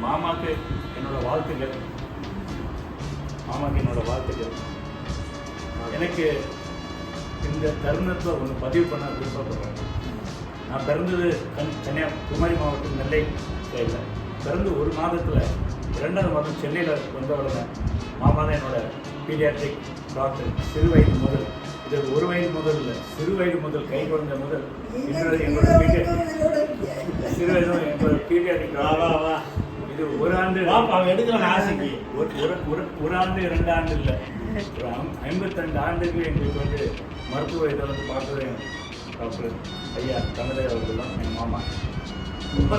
மாமாக்கு என்னோட வாழ்த்துக்கள். மாமாக்கு என்னோட வாழ்த்துக்கள். எனக்கு இந்த தருணத்தை ஒன்று பதிவு பண்ண விருப்பப்படுறேன். நான் பிறந்தது கன்னியாகுமரி மாவட்டம் நெல்லை சைடில். பிறந்து ஒரு மாதத்தில் 2வது மாதம் சென்னையில் வந்த உடனே மாமா தான் என்னோட பீடியாட்ரிக் டாக்டர். சிறு வயது முதல், இது 1 வயது முதல் இல்லை, சிறு வயது முதல், கை குழந்தை முதல் என்னோட சிறு வயது என்னோட பீடியாட்ரிக் டாக்டர். இது 1 ஆண்டு எடுக்கிற ஆசைக்கு ஒரு ஆண்டு 2 ஆண்டு இல்லை, 52 ஆண்டுக்கு எங்களுக்கு வந்து மருத்துவ இதை வந்து பார்த்தது டாக்டர் ஐயா தமிழை அவர்கள் தான் எங்கள் மாமா. ரொம்ப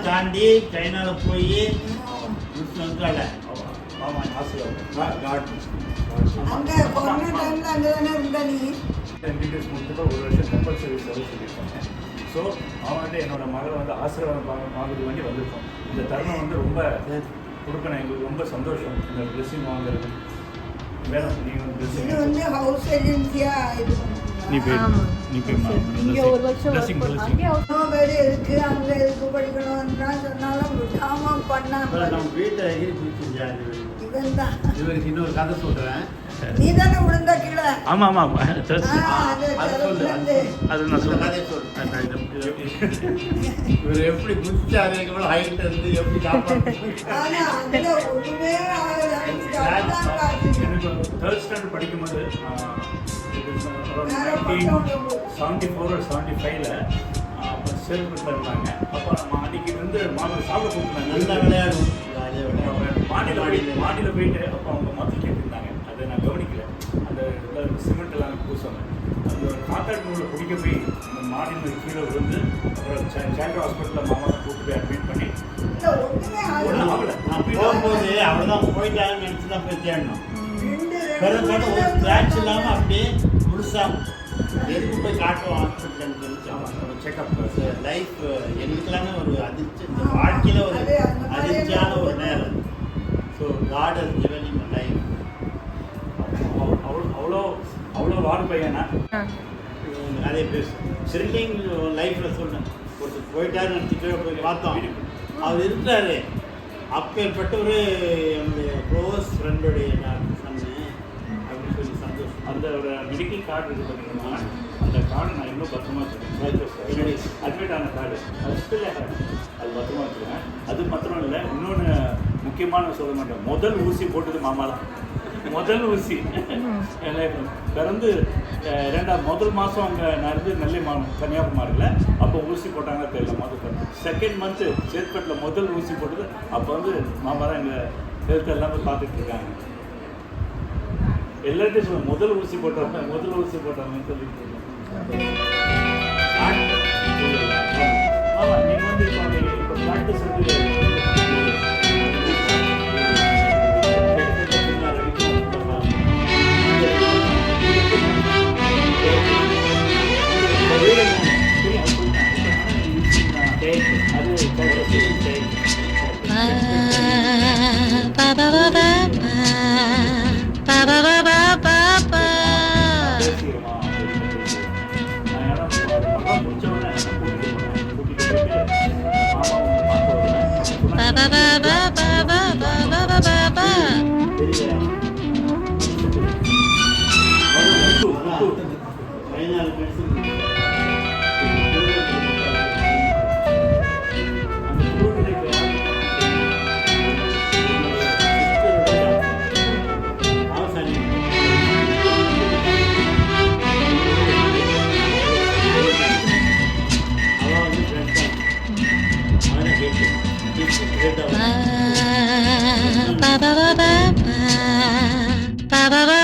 தாண்டி சைனால போய் எம்பிபிஎஸ் முடிச்சுட்டு 1 வருஷம் கம்பல்சரி சர்வீஸ் சொல்லியிருக்காங்க. ஸோ அவங்கள்ட்ட என்னோட மகளை வந்து ஆசீர்வாதம் வாங்குறது வேண்டி வந்திருக்கோம். இந்த தருணம் வந்து ரொம்ப கொடுக்கணும், எங்களுக்கு ரொம்ப சந்தோஷம் இந்த ட்ரெஸ்ஸிங் வாங்குறது. வேணும் நீங்கள் ட்ரெஸ்ஸிங் நீ போய் இங்கே 1 வருஷம் ட்ரெஸ்ஸிங் இருக்கு, அங்க இருக்கு படிக்கணும்னா சொன்னாலும் விடாம பண்ணாம வீட்டை இவன் தான். இவருக்கு இன்னொரு கதை சொல்றேன். நீ தானே விழுந்த கீழே. ஆமாம் ஆமாம் அது நான் சொல்கிறேன். இவர் எப்படி குதிச்சாரு, எவ்வளோ ஹைட் இருந்து எப்படி காப்பாற்று. எனக்கு 3rd ஸ்டாண்டர்ட் படிக்கும்போது 1974 or 75ல் சேலத்தில் இருந்தாங்க. அப்போ நம்ம அன்றைக்கி வந்து மாதம் சாப்பிட கூப்பிட்டாங்க. நல்லா விளையாடும் மாடியில் போயிட்டு அப்போ அவங்க மொத்தம் கேட்டுருந்தாங்க. அதை நான் கவனிக்கல. அந்த இதில் சிமெண்ட் எல்லாம் பூசாங்க. அந்த காத்தாடி நூலில் பிடிக்க போய் அந்த மாடியில் கீழே விழுந்து அப்புறம் சேண்டர் ஹாஸ்பிட்டலில் மாமா தான் கூப்பிட்டு போய் அட்மிட் பண்ணி போகும்போது அவ்வளோதான் போயிட்டாங்கன்னு நினச்சி தான் போய் தேடணும். பிறகு ஒரு ஸ்க்ராட்ச் இல்லாமல் அப்படியே முழுசா எதுக்கு போய் காட்டுவோம் ஹாஸ்பிட்டல்னு சொல்லி செக்அப் லைஃப் எங்களுக்கெல்லாமே ஒரு அதிர்ச்சி, இந்த வாழ்க்கையில் ஒரு அதிர்ச்சியான ஒரு நேரம். So God has given in life. அவ்வளோ வாடு பையனா நிறைய பேர் த்ரில்லிங் லைஃப்பில் சொன்னேன். ஒருத்தர் போயிட்டாருன்னு நினச்சிட்டு போய் பார்த்தோம். அவர் இருக்கிறாரு. அப்பேற்பட்ட ஒரு என்னுடைய க்ளோஸ் ஃப்ரெண்டுடைய நான் சொன்னேன் அப்படின்னு சொல்லி சந்தோஷம். அந்த ஒரு மெடிக்கல் கார்டு இருக்குது பார்த்தீங்கன்னா, அந்த கார்டு நான் இன்னும் பத்திரமா வச்சுருக்கேன். அட்மிட் ஆன கார்டு அது ஸ்டில் அது பத்திரமா வச்சுருக்கேன். அது மாத்திரம் இல்லை, இன்னொன்று முக்கியமான சொல்ல மாட்டேன். முதல் ஊசி போட்டது மாமா தான். முதல் ஊசி பிறந்து 2வது மாதம் அங்கே நான் இருந்து நெல்லை கன்னியாகுமரியில் அப்போ ஊசி போட்டாங்க தெரியல. முதல் 2nd மந்த்து சேத்பட்டில் முதல் ஊசி போட்டது. அப்போ வந்து மாமா தான் எங்கள் ஹெல்த் எல்லாமே பார்த்துட்டு இருக்காங்க. எல்லார்ட்டையும் சொல்லுவேன், முதல் ஊசி போட்டவங்கன்னு சொல்லிட்டு ஆமாம். நீங்கள் வந்து இப்போ ப்ராக்டிஸ் வந்து ba ba ba ba ba ba ba ba